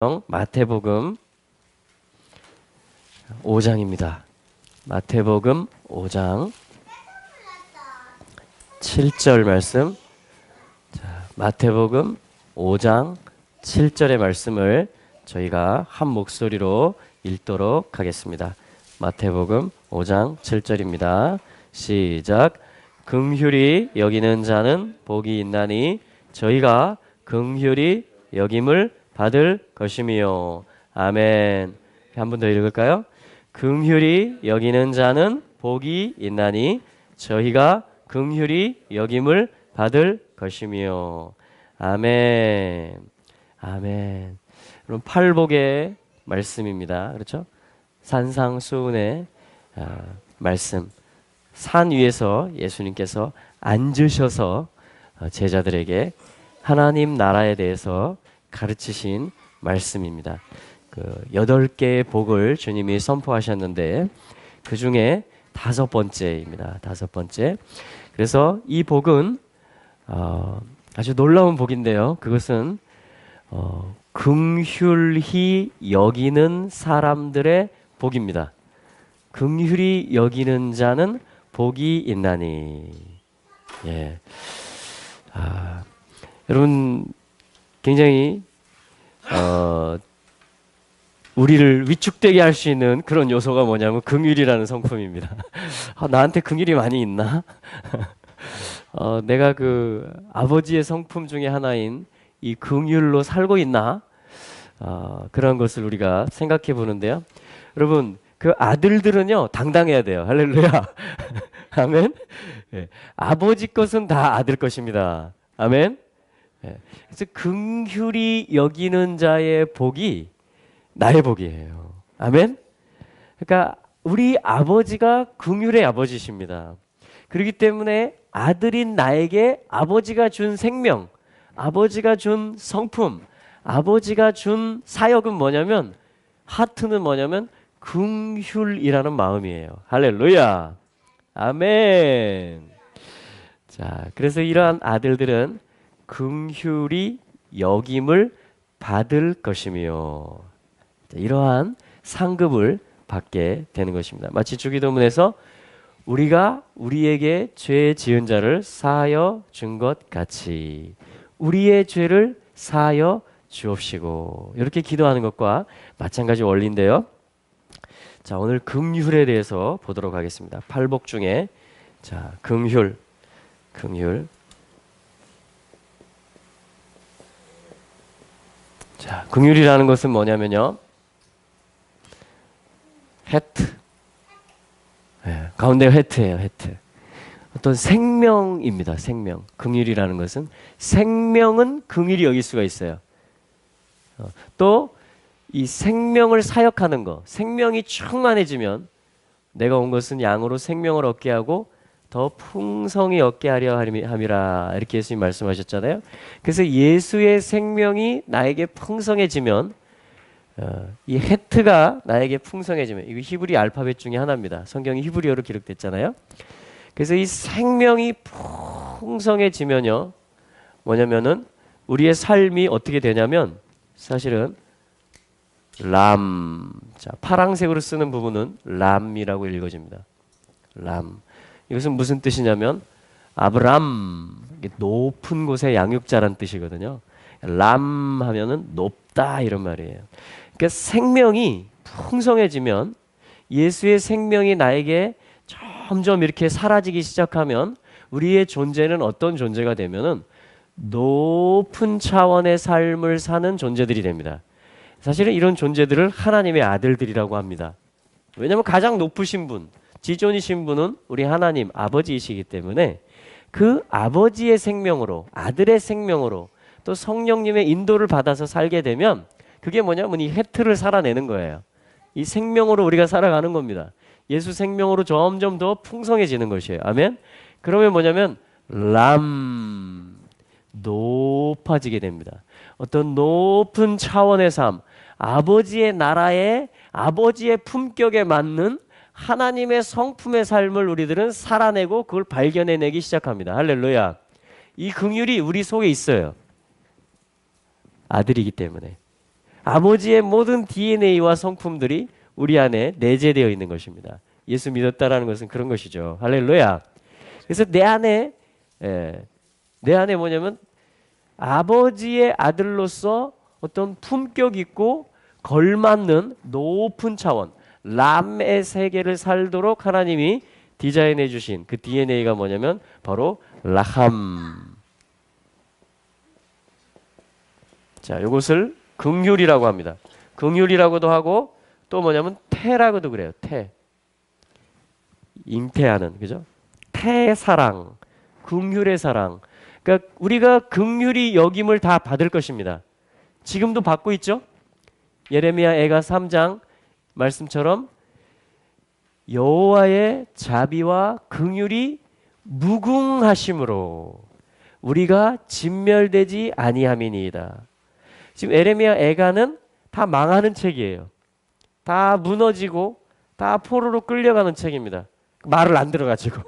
마태복음 5장입니다. 마태복음 5장 7절 말씀. 마태복음 5장 7절의 말씀을 저희가 한 목소리로 읽도록 하겠습니다. 마태복음 5장 7절입니다. 시작. 긍휼히 여기는 자는 복이 있나니 저희가 긍휼히 여김을 받을 것이미요. 아멘. 한 번 더 읽을까요? 긍휼히 여기는 자는 복이 있나니 저희가 긍휼히 여김을 받을 것이미요. 아멘. 아멘. 여러분, 팔복의 말씀입니다. 그렇죠? 산상수훈의 말씀. 산 위에서 예수님께서 앉으셔서 제자들에게 하나님 나라에 대해서 가르치신 말씀입니다. 그 8개의 복을 주님이 선포하셨는데 그 중에 5번째입니다. 5번째. 그래서 이 복은 아주 놀라운 복인데요. 그것은 긍휼히 여기는 사람들의 복입니다. 긍휼히 여기는 자는 복이 있나니. 예. 여러분, 굉장히 우리를 위축되게 할 수 있는 그런 요소가 뭐냐면 긍휼이라는 성품입니다. 나한테 긍휼이 많이 있나? 내가 그 아버지의 성품 중에 하나인 이 긍휼로 살고 있나? 그런 것을 우리가 생각해 보는데요. 여러분, 그 아들들은요 당당해야 돼요. 할렐루야. 아멘. 예. 아버지 것은 다 아들 것입니다. 아멘. 예. 그래서 긍휼히 여기는 자의 복이 나의 복이에요. 아멘. 그러니까 우리 아버지가 긍휼의 아버지십니다. 그렇기 때문에 아들인 나에게 아버지가 준 생명, 아버지가 준 성품, 아버지가 준 사역은 뭐냐면, 하트는 뭐냐면 긍휼이라는 마음이에요. 할렐루야. 아멘. 자, 그래서 이러한 아들들은 긍휼히 여김을 받을 것이며, 이러한 상급을 받게 되는 것입니다. 마치 주기도문에서 우리가 우리에게 죄 지은 자를 사하여 준 것 같이 우리의 죄를 사하여 주옵시고, 이렇게 기도하는 것과 마찬가지 원리인데요. 자, 오늘 긍휼에 대해서 보도록 하겠습니다. 팔복 중에 자, 긍휼. 자, 긍휼이라는 것은 뭐냐면요, 해트. 네, 가운데가 해트예요. 해트. 어떤 생명입니다. 생명. 긍휼이라는 것은 생명은 긍휼히 여길 수가 있어요. 또 이 생명을 사역하는 거, 생명이 충만해지면 내가 온 것은 양으로 생명을 얻게 하고 더 풍성히 얻게 하려 함이라, 이렇게 예수님 말씀하셨잖아요. 그래서 예수의 생명이 나에게 풍성해지면, 이 헤트가 나에게 풍성해지면, 이거 히브리 알파벳 중에 하나입니다. 성경이 히브리어로 기록됐잖아요. 그래서 이 생명이 풍성해지면요, 뭐냐면은 우리의 삶이 어떻게 되냐면, 사실은 람, 자, 파랑색으로 쓰는 부분은 람이라고 읽어집니다. 람. 이것은 무슨 뜻이냐면 아브람, 높은 곳의 양육자란 뜻이거든요. 람 하면은 높다, 이런 말이에요. 그러니까 생명이 풍성해지면, 예수의 생명이 나에게 점점 이렇게 사라지기 시작하면 우리의 존재는 어떤 존재가 되면은 높은 차원의 삶을 사는 존재들이 됩니다. 사실은 이런 존재들을 하나님의 아들들이라고 합니다. 왜냐하면 가장 높으신 분, 지존이신 분은 우리 하나님 아버지이시기 때문에 그 아버지의 생명으로, 아들의 생명으로, 또 성령님의 인도를 받아서 살게 되면 그게 뭐냐면 이 해트를 살아내는 거예요. 이 생명으로 우리가 살아가는 겁니다. 예수 생명으로 점점 더 풍성해지는 것이에요. 아멘. 그러면 뭐냐면 높아지게 됩니다. 어떤 높은 차원의 삶, 아버지의 나라에, 아버지의 품격에 맞는 하나님의 성품의 삶을 우리들은 살아내고 그걸 발견해내기 시작합니다. 할렐루야. 이 긍휼이 우리 속에 있어요. 아들이기 때문에. 아버지의 모든 DNA와 성품들이 우리 안에 내재되어 있는 것입니다. 예수 믿었다라는 것은 그런 것이죠. 할렐루야. 그래서 내 안에 뭐냐면 아버지의 아들로서 어떤 품격 있고 걸맞는 높은 차원, 람의 세계를 살도록 하나님이 디자인해 주신 그 DNA가 뭐냐면 바로 라함. 자, 이것을 긍휼이라고 합니다. 긍휼이라고도 하고 또 뭐냐면 태라고도 그래요. 태. 잉태하는, 그죠? 태의 사랑, 긍휼의 사랑. 그러니까 우리가 긍휼히 여김을 다 받을 것입니다. 지금도 받고 있죠? 예레미야 애가 3장 말씀처럼 여호와의 자비와 긍휼이 무궁하심으로 우리가 진멸되지 아니함이니이다. 지금 예레미야 애가는 다 망하는 책이에요. 다 무너지고 다 포로로 끌려가는 책입니다. 말을 안 들어가지고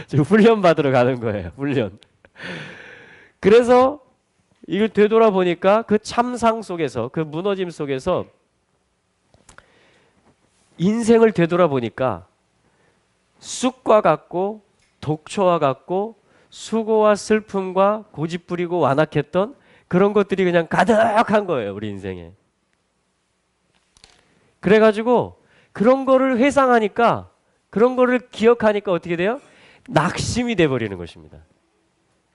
지금 훈련 받으러 가는 거예요. 훈련. 그래서 이걸 되돌아보니까 그 참상 속에서 그 무너짐 속에서 인생을 되돌아보니까 쑥과 같고 독초와 같고 수고와 슬픔과 고집부리고 완악했던 그런 것들이 그냥 가득한 거예요. 우리 인생에. 그래가지고 그런 거를 회상하니까 그런 거를 기억하니까 어떻게 돼요? 낙심이 돼버리는 것입니다.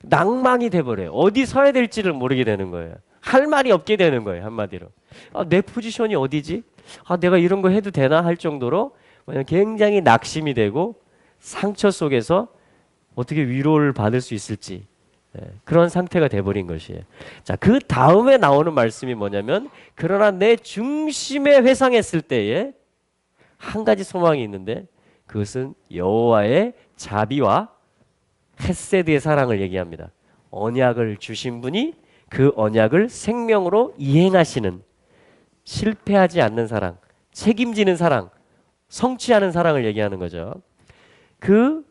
낭망이 돼버려요. 어디 서야 될지를 모르게 되는 거예요. 할 말이 없게 되는 거예요. 한마디로. 내 포지션이 어디지? 내가 이런 거 해도 되나? 할 정도로 굉장히 낙심이 되고 상처 속에서 어떻게 위로를 받을 수 있을지 그런 상태가 돼버린 것이에요. 자, 그 다음에 나오는 말씀이 뭐냐면 그러나 내 중심에 회상했을 때에 한 가지 소망이 있는데 그것은 여호와의 자비와 헤세드의 사랑을 얘기합니다. 언약을 주신 분이 그 언약을 생명으로 이행하시는 실패하지 않는 사랑, 책임지는 사랑, 성취하는 사랑을 얘기하는 거죠. 그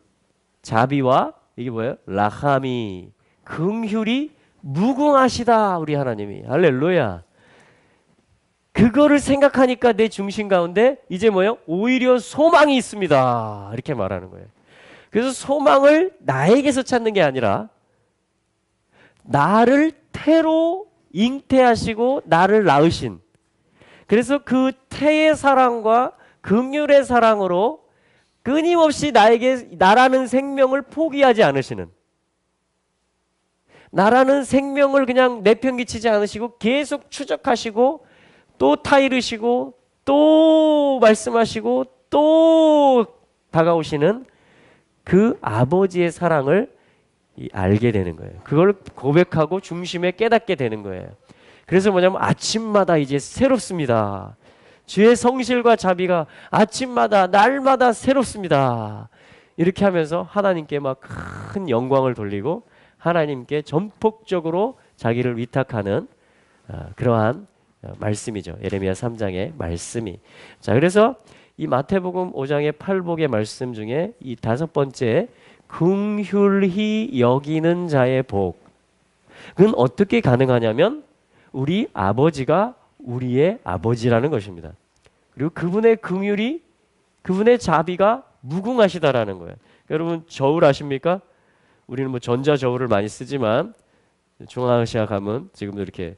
자비와 이게 뭐예요? 라함이 긍휼이 무궁하시다 우리 하나님이. 할렐루야. 그거를 생각하니까 내 중심 가운데 이제 뭐예요? 오히려 소망이 있습니다. 이렇게 말하는 거예요. 그래서 소망을 나에게서 찾는 게 아니라 나를 태로 잉태하시고 나를 낳으신 그래서 그 태의 사랑과 긍휼의 사랑으로 끊임없이 나라는 생명을 포기하지 않으시는 나라는 생명을 그냥 내팽개치지 않으시고 계속 추적하시고 또 타이르시고 또 말씀하시고 또 다가오시는 그 아버지의 사랑을 알게 되는 거예요. 그걸 고백하고 중심에 깨닫게 되는 거예요. 그래서 뭐냐면 아침마다 이제 새롭습니다. 주의 성실과 자비가 아침마다 날마다 새롭습니다. 이렇게 하면서 하나님께 막 큰 영광을 돌리고 하나님께 전폭적으로 자기를 위탁하는 그러한 말씀이죠. 예레미야 3장의 말씀이. 자, 그래서 이 마태복음 5장의 팔복의 말씀 중에 이 5번째 긍휼히 여기는 자의 복. 그건 어떻게 가능하냐면 우리 아버지가 우리의 아버지라는 것입니다. 그리고 그분의 긍휼이 그분의 자비가 무궁하시다라는 거예요. 여러분 저울 아십니까? 우리는 뭐 전자저울을 많이 쓰지만 중앙아시아 가면 지금도 이렇게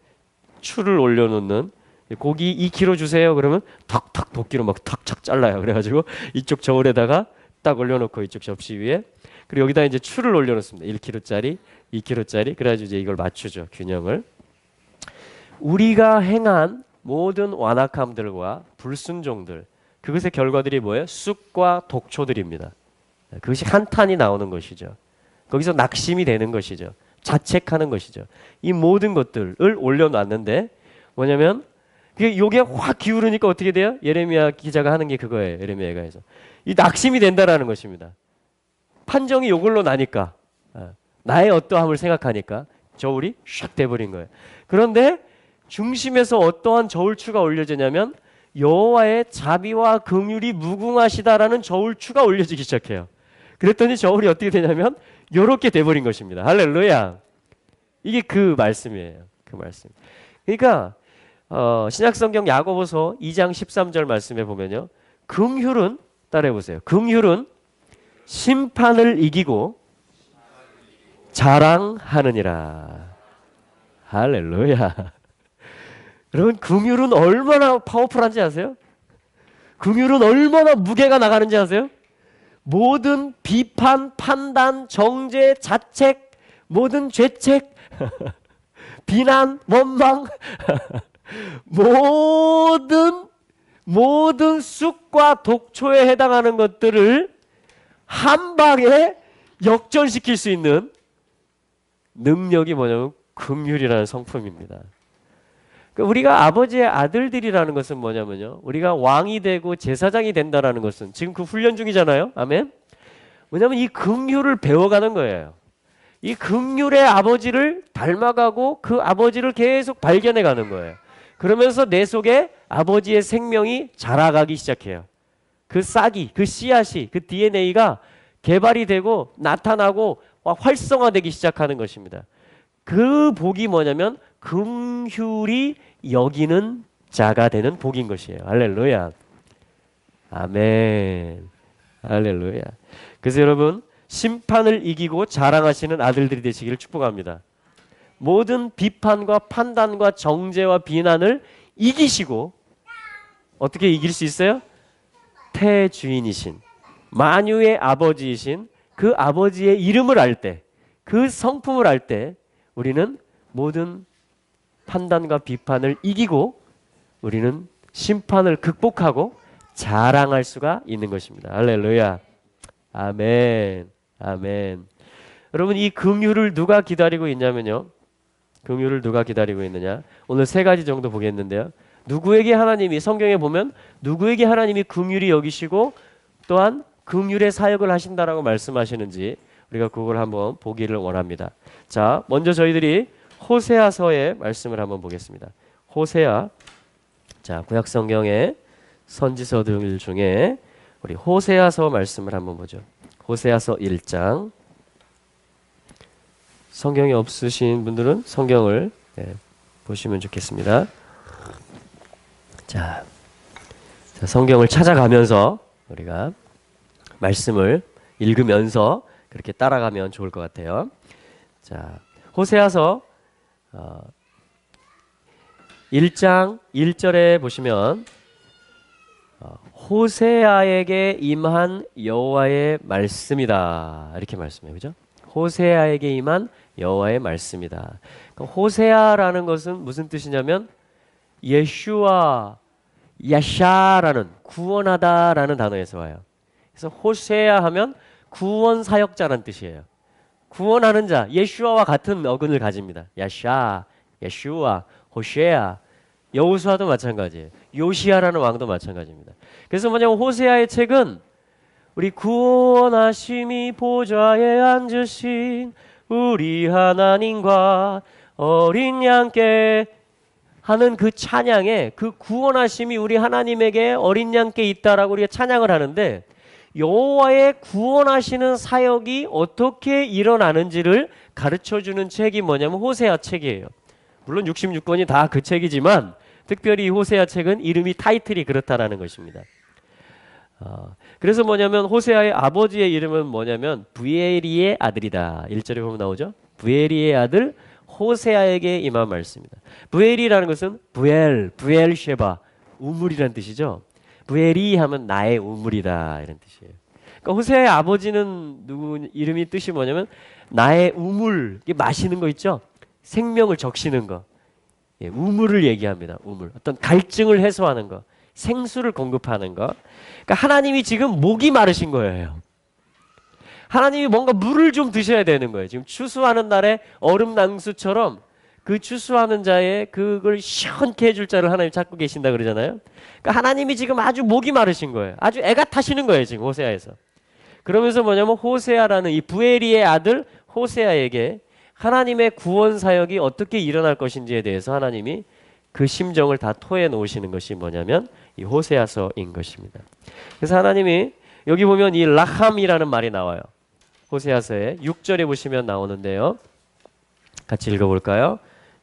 추를 올려놓는 고기 2kg 주세요. 그러면 탁탁 도끼로 막 탁탁 잘라요. 그래가지고 이쪽 저울에다가 딱 올려놓고 이쪽 접시 위에 그리고 여기다 이제 추를 올려놓습니다. 1kg짜리, 2kg짜리. 그래가지고 이제 이걸 맞추죠. 균형을. 우리가 행한 모든 완악함들과 불순종들 그것의 결과들이 뭐예요? 쑥과 독초들입니다. 그것이 한탄이 나오는 것이죠. 거기서 낙심이 되는 것이죠. 자책하는 것이죠. 이 모든 것들을 올려놨는데 뭐냐면 요게 확 기울으니까 어떻게 돼요? 예레미야 기자가 하는 게 그거예요. 예레미야가에서 이 낙심이 된다라는 것입니다. 판정이 요걸로 나니까 나의 어떠함을 생각하니까 저울이 샥 돼버린 거예요. 그런데 중심에서 어떠한 저울추가 올려지냐면 여호와의 자비와 긍휼이 무궁하시다라는 저울추가 올려지기 시작해요. 그랬더니 저울이 어떻게 되냐면 요렇게 돼버린 것입니다. 할렐루야. 이게 그 말씀이에요. 그 말씀. 그러니까 신약성경 야고보서 2장 13절 말씀에 보면요. 긍휼은 따라해 보세요. 긍휼은 심판을 이기고 자랑하느니라. 할렐루야. 여러분, 긍휼은 얼마나 파워풀한지 아세요? 긍휼은 얼마나 무게가 나가는지 아세요? 모든 비판, 판단, 정죄, 자책, 모든 죄책, 비난, 원망, 모든 쑥과 독초에 해당하는 것들을 한 방에 역전시킬 수 있는 능력이 뭐냐면 긍휼이라는 성품입니다. 우리가 아버지의 아들들이라는 것은 뭐냐면요. 우리가 왕이 되고 제사장이 된다라는 것은 지금 그 훈련 중이잖아요. 아멘. 뭐냐면 이 긍휼을 배워가는 거예요. 이 긍휼의 아버지를 닮아가고 그 아버지를 계속 발견해가는 거예요. 그러면서 내 속에 아버지의 생명이 자라가기 시작해요. 그 싹이, 그 씨앗이, 그 DNA가 개발이 되고 나타나고 활성화되기 시작하는 것입니다. 그 복이 뭐냐면 긍휼이 여기는 자가 되는 복인 것이에요. 할렐루야. 아멘. 할렐루야. 그래서 여러분, 심판을 이기고 자랑하시는 아들들이 되시기를 축복합니다. 모든 비판과 판단과 정죄와 비난을 이기시고 어떻게 이길 수 있어요? 태주인이신 만유의 아버지이신 그 아버지의 이름을 알 때, 그 성품을 알 때 우리는 모든 판단과 비판을 이기고 우리는 심판을 극복하고 자랑할 수가 있는 것입니다. 할렐루야. 아멘. 아멘. 여러분, 이 긍휼을 누가 기다리고 있냐면요. 긍휼을 누가 기다리고 있느냐? 오늘 세 가지 정도 보겠는데요. 누구에게 하나님이, 성경에 보면 누구에게 하나님이 긍휼히 여기시고 또한 긍휼의 사역을 하신다라고 말씀하시는지 우리가 그걸 한번 보기를 원합니다. 자, 먼저 저희들이 호세아서의 말씀을 한번 보겠습니다. 호세아. 자, 구약 성경의 선지서들 중에 우리 호세아서 말씀을 한번 보죠. 호세아서 1장. 성경이 없으신 분들은 성경을 보시면 좋겠습니다. 자, 성경을 찾아가면서 우리가 말씀을 읽으면서 그렇게 따라가면 좋을 것 같아요. 자, 호세아서 1장 1절에 보시면 호세아에게 임한 여호와의 말씀이다. 이렇게 말씀해요. 그죠? 호세아에게 임한 여호와의 말씀이다. 그러니까 호세아라는 것은 무슨 뜻이냐면 예슈아, 야샤라는 구원하다라는 단어에서 와요. 그래서 호세아 하면 구원 사역자라는 뜻이에요. 구원하는 자, 예슈아와 같은 어근을 가집니다. 야샤, 예슈아, 호세아, 여호수아도 마찬가지예요. 요시아라는 왕도 마찬가지입니다. 그래서 뭐냐면 호세아의 책은 우리 구원하심이 보좌에 앉으신 우리 하나님과 어린 양께 하는 그 찬양에 그 구원하심이 우리 하나님에게 어린 양께 있다라고 우리가 찬양을 하는데 여호와의 구원하시는 사역이 어떻게 일어나는지를 가르쳐주는 책이 뭐냐면 호세아 책이에요. 물론 66권이 다 그 책이지만 특별히 이 호세아 책은 이름이 타이틀이 그렇다라는 것입니다. 그래서 뭐냐면 호세아의 아버지의 이름은 뭐냐면 부에리의 아들이다. 1절에 보면 나오죠. 부에리의 아들 호세아에게 임한 말씀입니다. 부에리라는 것은 부엘쉐바, 우물이라는 뜻이죠. 부에리 하면 나의 우물이다 이런 뜻이에요. 그러니까 호세아의 아버지는 누구 이름이 뜻이 뭐냐면 나의 우물, 마시는 거 있죠. 생명을 적시는 거, 우물을 얘기합니다. 우물, 어떤 갈증을 해소하는 거, 생수를 공급하는 거. 그러니까 하나님이 지금 목이 마르신 거예요. 하나님이 뭔가 물을 좀 드셔야 되는 거예요. 지금 추수하는 날에 얼음 낭수처럼 그 추수하는 자의 그걸 시원케 해줄 자를 하나님 찾고 계신다 그러잖아요. 그러니까 하나님이 지금 아주 목이 마르신 거예요. 아주 애가 타시는 거예요. 지금 호세아에서. 그러면서 뭐냐면 호세아라는 이 부에리의 아들 호세아에게 하나님의 구원 사역이 어떻게 일어날 것인지에 대해서 하나님이 그 심정을 다 토해 놓으시는 것이 뭐냐면 이 호세아서인 것입니다. 그래서 하나님이 여기 보면 이 라함이라는 말이 나와요. 호세아서에 6절에 보시면 나오는데요. 같이 읽어볼까요?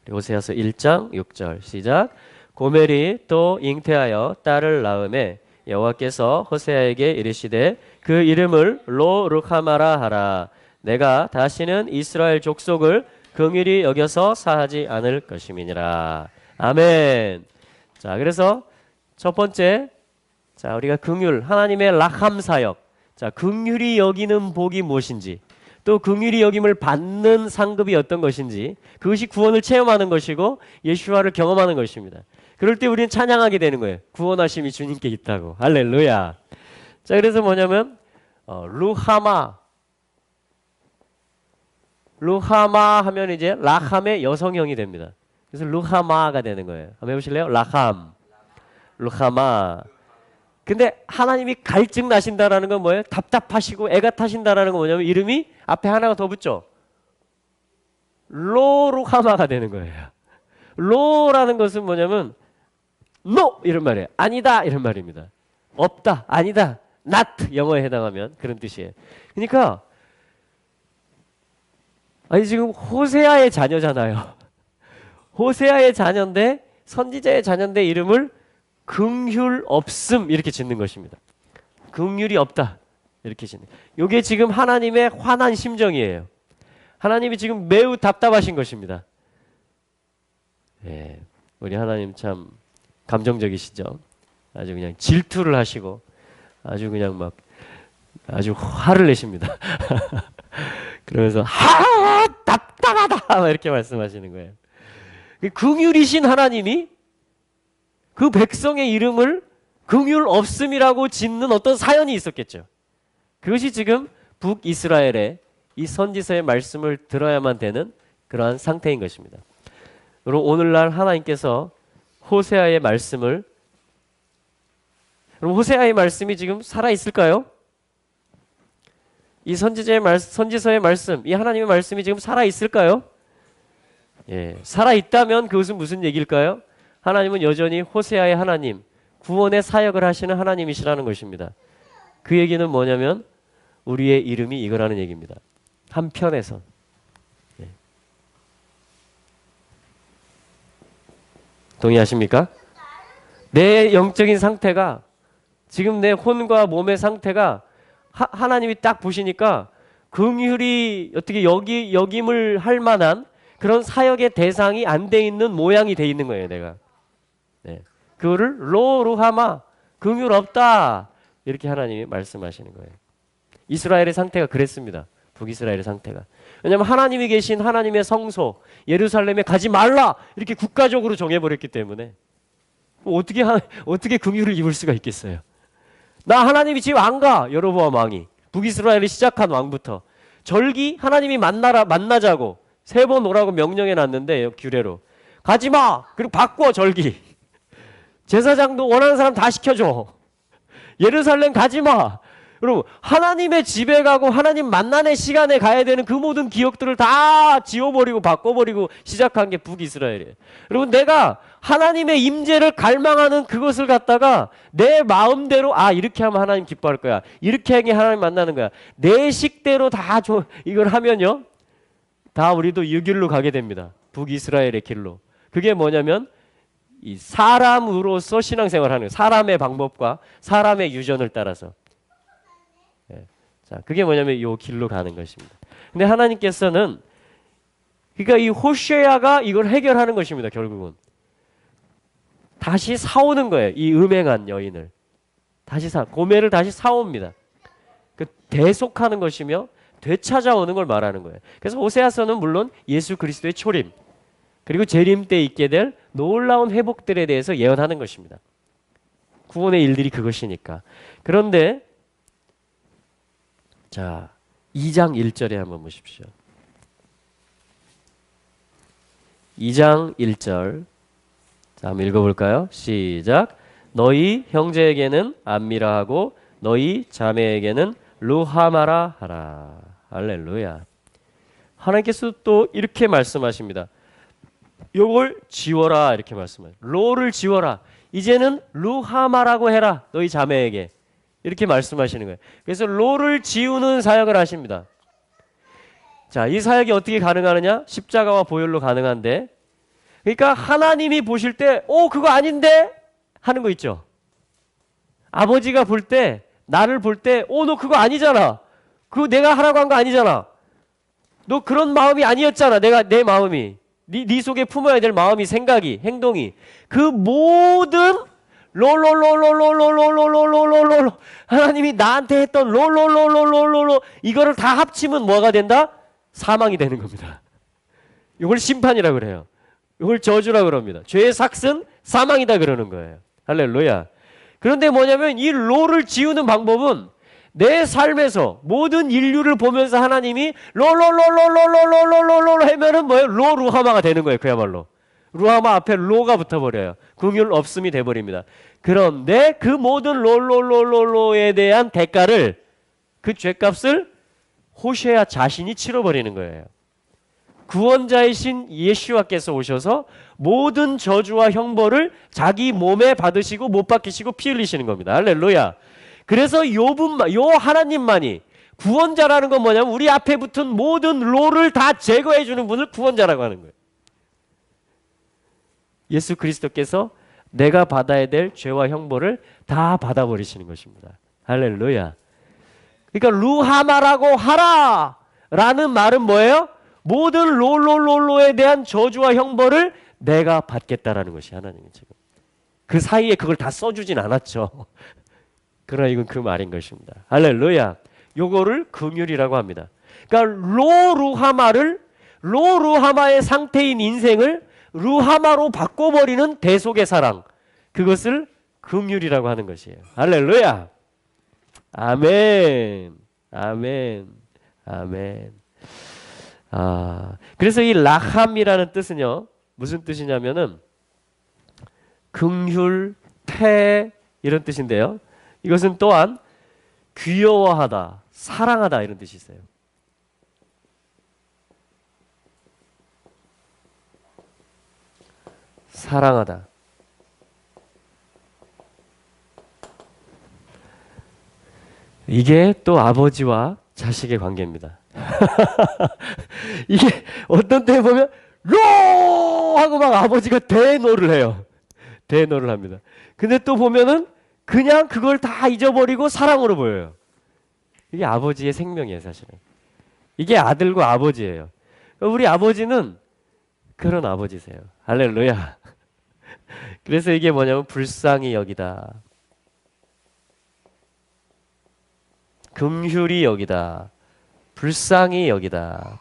호세아서 1장 6절 시작. 고멜이 또 잉태하여 딸을 낳음에 여호와께서 호세아에게 이르시되 그 이름을 로 르하마라 하라. 내가 다시는 이스라엘 족속을 긍휼히 여겨서 사하지 않을 것임이니라. 아멘. 자, 그래서 첫 번째, 자, 우리가 긍휼, 하나님의 라함 사역. 자, 긍휼히 여기는 복이 무엇인지, 또 긍휼히 여김을 받는 상급이 어떤 것인지, 그것이 구원을 체험하는 것이고 예수와를 경험하는 것입니다. 그럴 때 우리는 찬양하게 되는 거예요. 구원하심이 주님께 있다고. 할렐루야. 자, 그래서 뭐냐면 루하마 하면 이제 라함의 여성형이 됩니다. 그래서 루하마가 되는 거예요. 한번 해보실래요? 라함, 루하마. 근데 하나님이 갈증 나신다라는 건 뭐예요? 답답하시고 애가 타신다라는 건 뭐냐면 이름이 앞에 하나가 더 붙죠. 로루하마가 되는 거예요. 로라는 것은 뭐냐면 no 이런 말이에요. 아니다 이런 말입니다. 없다, 아니다, not 영어에 해당하면 그런 뜻이에요. 그러니까 아니 지금 호세아의 자녀잖아요. 호세아의 자녀인데 선지자의 자녀인데 이름을 긍휼 없음 이렇게 짓는 것입니다. 긍휼이 없다 이렇게 짓는. 이게 지금 하나님의 화난 심정이에요. 하나님이 지금 매우 답답하신 것입니다. 예, 우리 하나님 참 감정적이시죠. 아주 그냥 질투를 하시고 아주 그냥 막 아주 화를 내십니다. 그러면서 답답하다 막 이렇게 말씀하시는 거예요. 긍휼이신 하나님이 그 백성의 이름을 긍휼 없음이라고 짓는 어떤 사연이 있었겠죠. 그것이 지금 북이스라엘의 이 선지서의 말씀을 들어야만 되는 그러한 상태인 것입니다. 여러분 오늘날 하나님께서 호세아의 말씀을, 여러분 호세아의 말씀이 지금 살아 있을까요? 이 선지서의 말씀, 이 하나님의 말씀이 지금 살아 있을까요? 예, 살아 있다면 그것은 무슨 얘기일까요? 하나님은 여전히 호세아의 하나님, 구원의 사역을 하시는 하나님이시라는 것입니다. 그 얘기는 뭐냐면 우리의 이름이 이거라는 얘기입니다. 한편에선 예. 동의하십니까? 내 영적인 상태가 지금 내 혼과 몸의 상태가 하나님이 딱 보시니까 긍휼히 어떻게 여김을 할 만한 그런 사역의 대상이 안 돼 있는 모양이 돼 있는 거예요, 내가. 네. 그거를 로루하마 긍휼 없다 이렇게 하나님이 말씀하시는 거예요. 이스라엘의 상태가 그랬습니다. 북이스라엘의 상태가. 왜냐하면 하나님이 계신 하나님의 성소 예루살렘에 가지 말라 이렇게 국가적으로 정해버렸기 때문에 어떻게 긍휼을 입을 수가 있겠어요. 나 하나님이 지금 안 가. 여로보암 왕이 북이스라엘을 시작한 왕부터 절기 하나님이 만나자고 3번 오라고 명령해 놨는데 규례로 가지 마. 그리고 바꿔 절기. 제사장도 원하는 사람 다 시켜줘. 예루살렘 가지 마. 여러분 하나님의 집에 가고 하나님 만나는 시간에 가야 되는 그 모든 기억들을 다 지워버리고 바꿔버리고 시작한 게 북이스라엘이에요. 여러분 내가 하나님의 임재를 갈망하는 그것을 갖다가 내 마음대로 이렇게 하면 하나님 기뻐할 거야. 이렇게 하면 하나님 만나는 거야. 내 식대로 다 이걸 하면요. 다 우리도 이 길로 가게 됩니다. 북이스라엘의 길로. 그게 뭐냐면 이 사람으로서 신앙생활하는 거예요. 사람의 방법과 사람의 유전을 따라서. 자, 그게 뭐냐면 이 길로 가는 것입니다. 근데 하나님께서는 그러니까 이 호세아가 이걸 해결하는 것입니다. 결국은 다시 사오는 거예요. 이 음행한 여인을 고멜을 다시 사옵니다. 그 대속하는 것이며 되찾아오는 걸 말하는 거예요. 그래서 호세아서는 물론 예수 그리스도의 초림 그리고 재림 때 있게 될 놀라운 회복들에 대해서 예언하는 것입니다. 구원의 일들이 그것이니까. 그런데 자, 2장 1절에 한번 보십시오. 2장 1절. 자, 한번 읽어볼까요? 시작. 너희 형제에게는 암미라 하고 너희 자매에게는 루하마라 하라. 할렐루야. 하나님께서 또 이렇게 말씀하십니다. 요걸 지워라 이렇게 말씀해요. 로를 지워라. 이제는 루하마라고 해라. 너희 자매에게. 이렇게 말씀하시는 거예요. 그래서 로를 지우는 사역을 하십니다. 자, 이 사역이 어떻게 가능하느냐? 십자가와 보혈로 가능한데 그러니까 하나님이 보실 때, 그거 아닌데? 하는 거 있죠. 아버지가 볼 때, 나를 볼 때, 너 그거 아니잖아. 그거 내가 하라고 한 거 아니잖아. 너 그런 마음이 아니었잖아. 내 마음이. 네 속에 품어야 될 마음이, 생각이, 행동이. 그 모든 롤롤롤롤롤롤롤롤롤롤 하나님이 나한테 했던 롤롤롤롤롤롤 이거를 다 합치면 뭐가 된다? 사망이 되는 겁니다. 이걸 심판이라고 그래요. 이걸 저주라고 그럽니다. 죄의 삭은 사망이다 그러는 거예요. 할렐루야. 그런데 뭐냐면 이 롤을 지우는 방법은 내 삶에서 모든 인류를 보면서 하나님이 롤롤롤롤롤롤롤롤 하면은 뭐예요? 로루하마가 되는 거예요. 그야말로. 루하마 앞에 로가 붙어버려요. 긍휼 없음이 돼버립니다. 그런데 그 모든 롤롤롤롤로에 대한 대가를, 그 죄값을 호세아 자신이 치러버리는 거예요. 구원자이신 예수와께서 오셔서 모든 저주와 형벌을 자기 몸에 받으시고 못 박히시고 피 흘리시는 겁니다. 할렐루야. 그래서 요 하나님만이 구원자라는 건 뭐냐면 우리 앞에 붙은 모든 롤을 다 제거해 주는 분을 구원자라고 하는 거예요. 예수 그리스도께서 내가 받아야 될 죄와 형벌을 다 받아버리시는 것입니다. 할렐루야. 그러니까 루하마라고 하라 라는 말은 뭐예요? 모든 롤롤롤로에 대한 저주와 형벌을 내가 받겠다라는 것이 하나님이 지금. 그 사이에 그걸 다 써주진 않았죠. 그러나 이건 그 말인 것입니다. 할렐루야. 요거를 긍휼이라고 합니다. 그러니까 로루하마의 상태인 인생을 루하마로 바꿔버리는 대속의 사랑, 그것을 긍휼이라고 하는 것이에요. 할렐루야. 아멘. 아멘. 아멘. 그래서 이 라함이라는 뜻은요, 무슨 뜻이냐면은 긍휼, 패 이런 뜻인데요. 이것은 또한 귀여워하다, 사랑하다 이런 뜻이 있어요. 사랑하다. 이게 또 아버지와 자식의 관계입니다. 이게 어떤 때 보면 로 하고 막 아버지가 대노를 해요. 대노를 합니다. 근데 또 보면은 그냥 그걸 다 잊어버리고 사랑으로 보여요. 이게 아버지의 생명이에요, 사실은. 이게 아들과 아버지예요. 우리 아버지는 그런 아버지세요. 할렐루야. 그래서 이게 뭐냐면 불쌍히 여기다, 긍휼히 여기다, 불쌍히 여기다.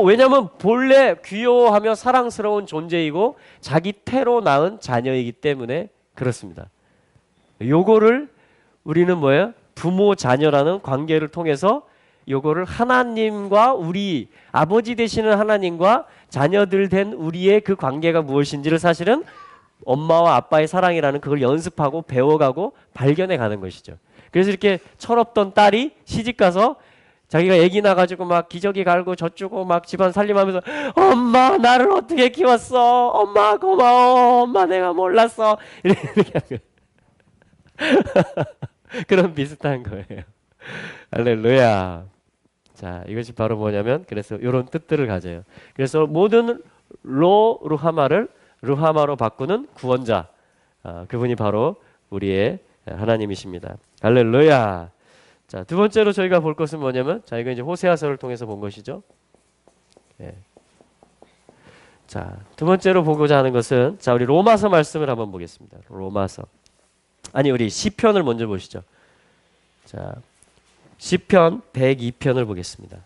왜냐면 본래 귀여워하며 사랑스러운 존재이고 자기 태로 낳은 자녀이기 때문에 그렇습니다. 요거를 우리는 뭐예요? 부모 자녀라는 관계를 통해서 요거를 하나님과 우리 아버지 되시는 하나님과 자녀들 된 우리의 그 관계가 무엇인지를 사실은 엄마와 아빠의 사랑이라는 그걸 연습하고 배워가고 발견해 가는 것이죠. 그래서 이렇게 철없던 딸이 시집가서 자기가 애기 나가지고 막 기저귀 갈고 젖주고 막 집안 살림하면서 엄마 나를 어떻게 키웠어? 엄마 고마워. 엄마 내가 몰랐어. 이렇게 그런 비슷한 거예요. 할렐루야. 자, 이것이 바로 뭐냐면 그래서 이런 뜻들을 가져요. 그래서 모든 루하마를 루하마로 바꾸는 구원자, 그분이 바로 우리의 하나님이십니다. 할렐루야. 자, 두 번째로 저희가 볼 것은 뭐냐면, 자, 이거 이제 호세아서를 통해서 본 것이죠. 예. 자, 두 번째로 보고자 하는 것은, 자, 우리 로마서 말씀을 한번 보겠습니다. 로마서. 우리 시편을 먼저 보시죠. 자, 시편 102편을 보겠습니다.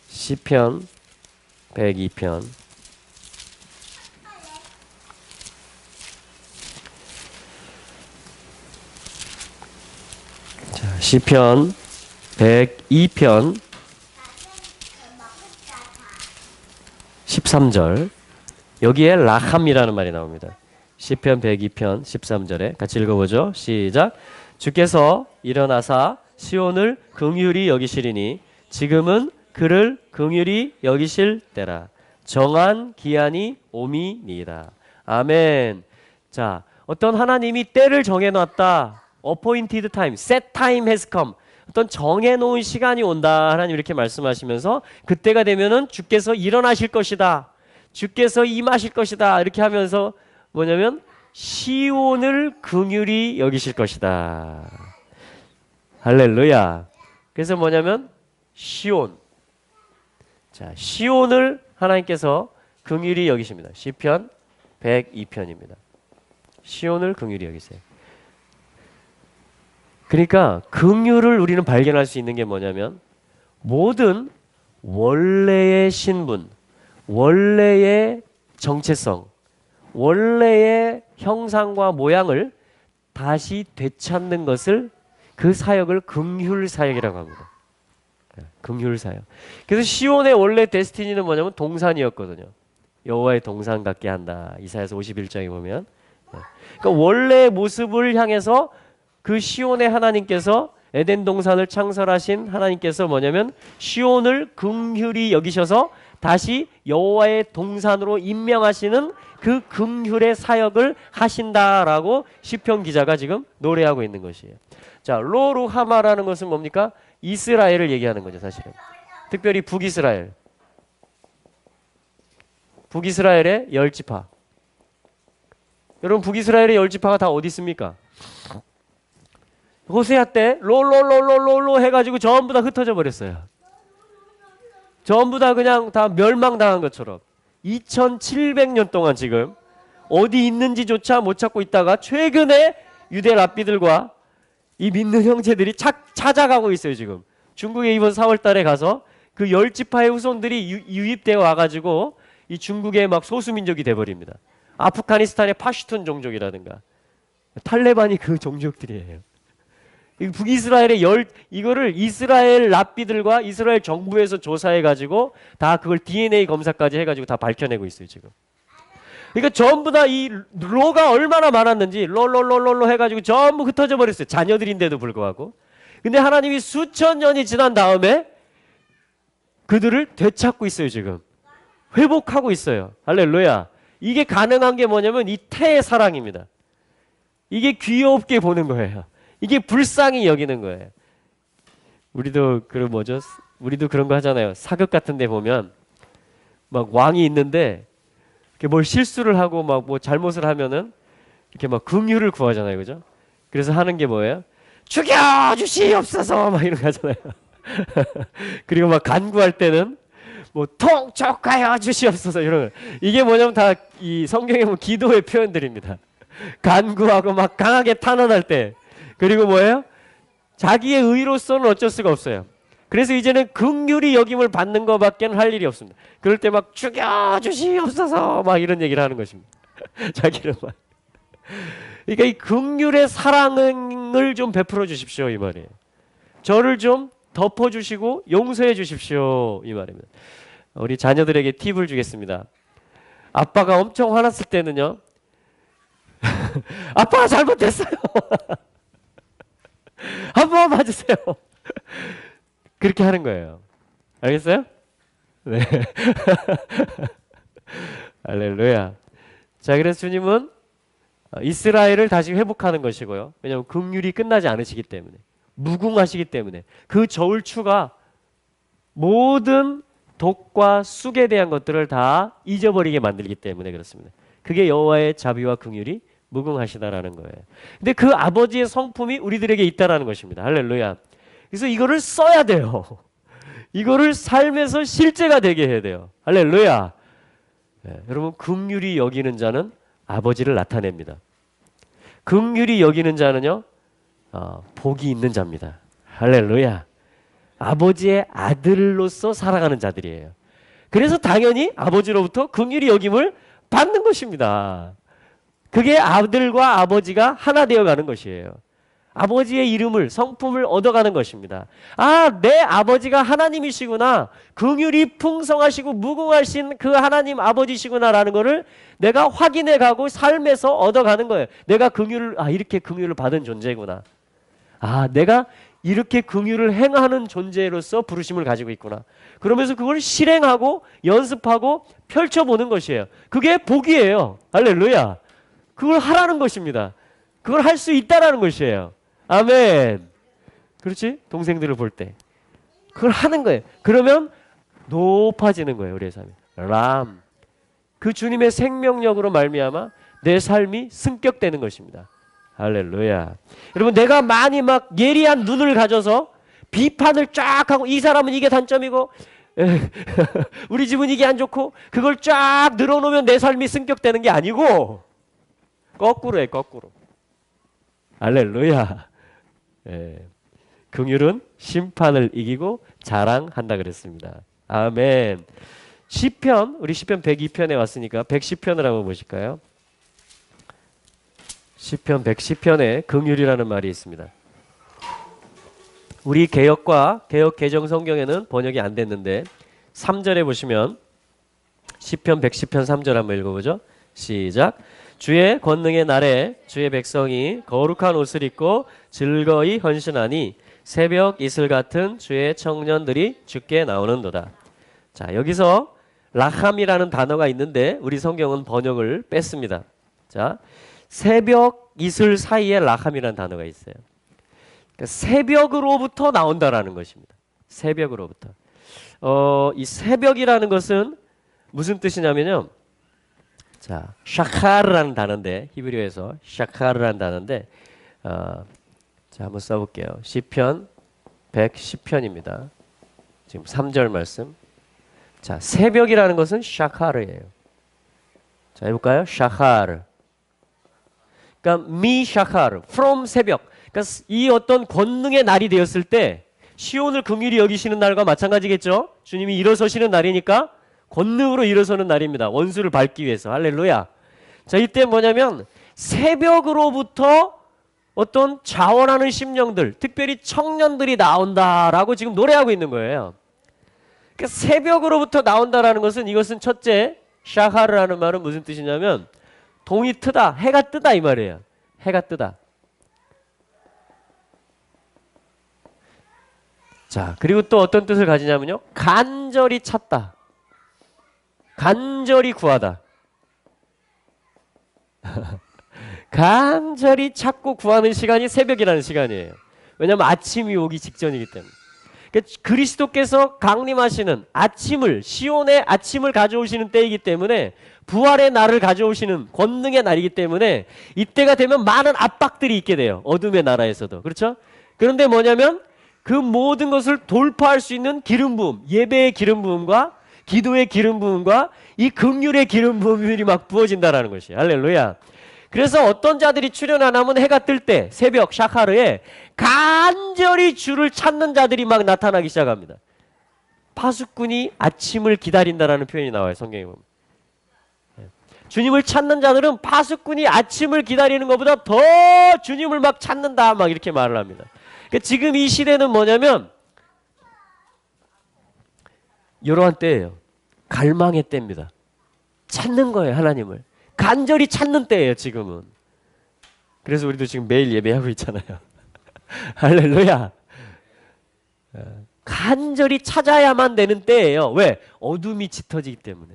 시편 102편. 자, 시편 102편 13절. 여기에 라함이라는 말이 나옵니다. 시편 102편 13절에 같이 읽어보죠. 시작. 주께서 일어나사 시온을 긍휼히 여기시리니 지금은 그를 긍휼히 여기실 때라. 정한 기한이 오미니이다. 아멘. 자, 어떤 하나님이 때를 정해놨다. appointed time, set time has come. 어떤 정해놓은 시간이 온다. 하나님 이렇게 말씀하시면서 그때가 되면은 주께서 일어나실 것이다. 주께서 임하실 것이다. 이렇게 하면서 뭐냐면 시온을 긍휼히 여기실 것이다. 할렐루야. 그래서 뭐냐면 시온. 자, 시온을 하나님께서 긍휼히 여기십니다. 시편 102편입니다. 시온을 긍휼히 여기세요. 그러니까 긍휼을 우리는 발견할 수 있는 게 뭐냐면 모든 원래의 신분, 원래의 정체성, 원래의 형상과 모양을 다시 되찾는 것을 그 사역을 긍휼 사역이라고 합니다. 긍휼 사역. 그래서 시온의 원래 데스티니는 뭐냐면 동산이었거든요. 여호와의 동산 같게 한다. 이사야서 51장에 보면. 그러니까 원래의 모습을 향해서 그 시온의 하나님께서 에덴 동산을 창설하신 하나님께서 뭐냐면 시온을 긍휼히 여기셔서 다시 여호와의 동산으로 임명하시는 그 긍휼의 사역을 하신다라고 시편 기자가 지금 노래하고 있는 것이에요. 자, 로루하마라는 것은 뭡니까? 이스라엘을 얘기하는 거죠, 사실은. 특별히 북이스라엘. 북이스라엘의 10지파. 여러분, 북이스라엘의 10지파가 다 어디 있습니까? 호세아 때 롤롤롤롤롤로 해가지고 전부 다 흩어져 버렸어요. 전부 다 그냥 다 멸망당한 것처럼 2700년 동안 지금 어디 있는지조차 못 찾고 있다가 최근에 유대 랍비들과 이 믿는 형제들이 찾아가고 있어요. 지금 중국에 이번 4월 달에 가서 그 10지파의 후손들이 유입되어 와가지고 이 중국의 막 소수민족이 돼버립니다. 아프가니스탄의 파슈툰 종족이라든가 탈레반이 그 종족들이에요. 북이스라엘의 이거를 이스라엘 랍비들과 이스라엘 정부에서 조사해가지고 다 그걸 DNA 검사까지 해가지고 다 밝혀내고 있어요, 지금. 그러니까 전부 다 이 로가 얼마나 많았는지 롤롤롤롤로 해가지고 전부 흩어져 버렸어요. 자녀들인데도 불구하고. 근데 하나님이 수천 년이 지난 다음에 그들을 되찾고 있어요, 지금. 회복하고 있어요. 할렐루야. 이게 가능한 게 뭐냐면 이 태의 사랑입니다. 이게 귀엽게 보는 거예요. 이게 불쌍히 여기는 거예요. 우리도 우리도 그런 거 하잖아요. 사극 같은 데 보면 막 왕이 있는데 이렇게 뭘 실수를 하고 막 뭐 잘못을 하면은 이렇게 막 긍휼을 구하잖아요. 그죠? 그래서 하는 게 뭐예요? 죽여 주시옵소서 막 이런 거 하잖아요. 그리고 막 간구할 때는 뭐 통촉하여 주시옵소서 이런 거. 이게 뭐냐면 다 이 성경에 보면 기도의 표현들입니다. 간구하고 막 강하게 탄원할 때, 그리고 뭐예요? 자기의 의로서는 어쩔 수가 없어요. 그래서 이제는 긍휼히 여김을 받는 것밖에는 할 일이 없습니다. 그럴 때 막 죽여 주시옵소서 막 이런 얘기를 하는 것입니다. 자기는 막. 그러니까 이 긍휼의 사랑을 좀 베풀어 주십시오 이 말이에요. 저를 좀 덮어 주시고 용서해 주십시오 이 말입니다. 우리 자녀들에게 팁을 주겠습니다. 아빠가 엄청 화났을 때는요. 아빠가 잘못했어요. 한 번 봐주세요. 그렇게 하는 거예요. 알겠어요? 네. 할렐루야. 자, 그래서 주님은 이스라엘을 다시 회복하는 것이고요. 왜냐하면 긍휼이 끝나지 않으시기 때문에, 무궁하시기 때문에 그 저울추가 모든 독과 쑥에 대한 것들을 다 잊어버리게 만들기 때문에 그렇습니다. 그게 여호와의 자비와 긍휼이 무궁하시다라는 거예요. 근데 그 아버지의 성품이 우리들에게 있다라는 것입니다. 할렐루야. 그래서 이거를 써야 돼요. 이거를 삶에서 실제가 되게 해야 돼요. 할렐루야. 네, 여러분, 긍휼히 여기는 자는 아버지를 나타냅니다. 긍휼히 여기는 자는요, 복이 있는 자입니다. 할렐루야. 아버지의 아들로서 살아가는 자들이에요. 그래서 당연히 아버지로부터 긍휼히 여김을 받는 것입니다. 그게 아들과 아버지가 하나 되어가는 것이에요. 아버지의 이름을, 성품을 얻어가는 것입니다. 아, 내 아버지가 하나님이시구나. 긍휼이 풍성하시고 무궁하신 그 하나님 아버지시구나라는 것을 내가 확인해가고 삶에서 얻어가는 거예요. 내가 이렇게 긍휼을 받은 존재구나. 아, 내가 이렇게 긍휼을 행하는 존재로서 부르심을 가지고 있구나. 그러면서 그걸 실행하고 연습하고 펼쳐보는 것이에요. 그게 복이에요. 할렐루야. 그걸 하라는 것입니다. 그걸 할 수 있다라는 것이에요. 아멘. 그렇지? 동생들을 볼 때. 그걸 하는 거예요. 그러면 높아지는 거예요. 우리의 삶이. 람. 그 주님의 생명력으로 말미암아 내 삶이 승격되는 것입니다. 할렐루야. 여러분, 내가 많이 막 예리한 눈을 가져서 비판을 쫙 하고 이 사람은 이게 단점이고 우리 집은 이게 안 좋고 그걸 쫙 늘어놓으면 내 삶이 승격되는 게 아니고 거꾸로 해. 거꾸로. 할렐루야. 긍휼은 심판을 이기고 자랑한다 그랬습니다. 아멘. 시편, 우리 시편 102편에 왔으니까 110편을 한번 보실까요? 시편 110편에 긍휼이라는 말이 있습니다. 우리 개역과 개역 개정 성경에는 번역이 안 됐는데 3절에 보시면 시편 110편 3절 한번 읽어보죠. 시작. 주의 권능의 날에 주의 백성이 거룩한 옷을 입고 즐거이 헌신하니 새벽 이슬 같은 주의 청년들이 주께 나오는도다. 자, 여기서 라함이라는 단어가 있는데 우리 성경은 번역을 뺐습니다. 자, 새벽 이슬 사이에 라함이라는 단어가 있어요. 그러니까 새벽으로부터 나온다라는 것입니다. 새벽으로부터. 이 새벽이라는 것은 무슨 뜻이냐면요. 자, 샤카르라는 단어인데 히브리어에서 샤카르라는 단어인데 자, 한번 써볼게요. 시편 110편입니다. 지금 3절 말씀. 자, 새벽이라는 것은 샤카르예요. 자, 해볼까요? 샤카르. 그러니까 미 샤카르, from 새벽. 그러니까 이 어떤 권능의 날이 되었을 때 시온을 긍휼히 여기시는 날과 마찬가지겠죠. 주님이 일어서시는 날이니까 권능으로 일어서는 날입니다. 원수를 밟기 위해서. 할렐루야. 자, 이때 뭐냐면 새벽으로부터 어떤 자원하는 심령들, 특별히 청년들이 나온다라고 지금 노래하고 있는 거예요. 그러니까 새벽으로부터 나온다라는 것은 이것은 첫째, 샤하르라는 말은 무슨 뜻이냐면 동이 트다, 해가 뜨다 이 말이에요. 해가 뜨다. 자, 그리고 또 어떤 뜻을 가지냐면요. 간절히 찾다. 간절히 구하다. 간절히 찾고 구하는 시간이 새벽이라는 시간이에요. 왜냐하면 아침이 오기 직전이기 때문에. 그러니까 그리스도께서 강림하시는 아침을, 시온의 아침을 가져오시는 때이기 때문에 부활의 날을 가져오시는 권능의 날이기 때문에 이때가 되면 많은 압박들이 있게 돼요. 어둠의 나라에서도. 그렇죠? 그런데 뭐냐면 그 모든 것을 돌파할 수 있는 기름 부음, 예배의 기름 부음과 기도의 기름 부음과 이 긍휼의 기름 부음들이 막 부어진다라는 것이. 할렐루야. 그래서 어떤 자들이 출현 안 하면 해가 뜰 때 새벽 샤카르에 간절히 주를 찾는 자들이 막 나타나기 시작합니다. 파수꾼이 아침을 기다린다라는 표현이 나와요. 성경에 보면. 주님을 찾는 자들은 파수꾼이 아침을 기다리는 것보다 더 주님을 막 찾는다 막 이렇게 말을 합니다. 그러니까 지금 이 시대는 뭐냐면 이러한 때예요. 갈망의 때입니다. 찾는 거예요. 하나님을. 간절히 찾는 때예요. 지금은. 그래서 우리도 지금 매일 예배하고 있잖아요. 할렐루야. 간절히 찾아야만 되는 때예요. 왜? 어둠이 짙어지기 때문에.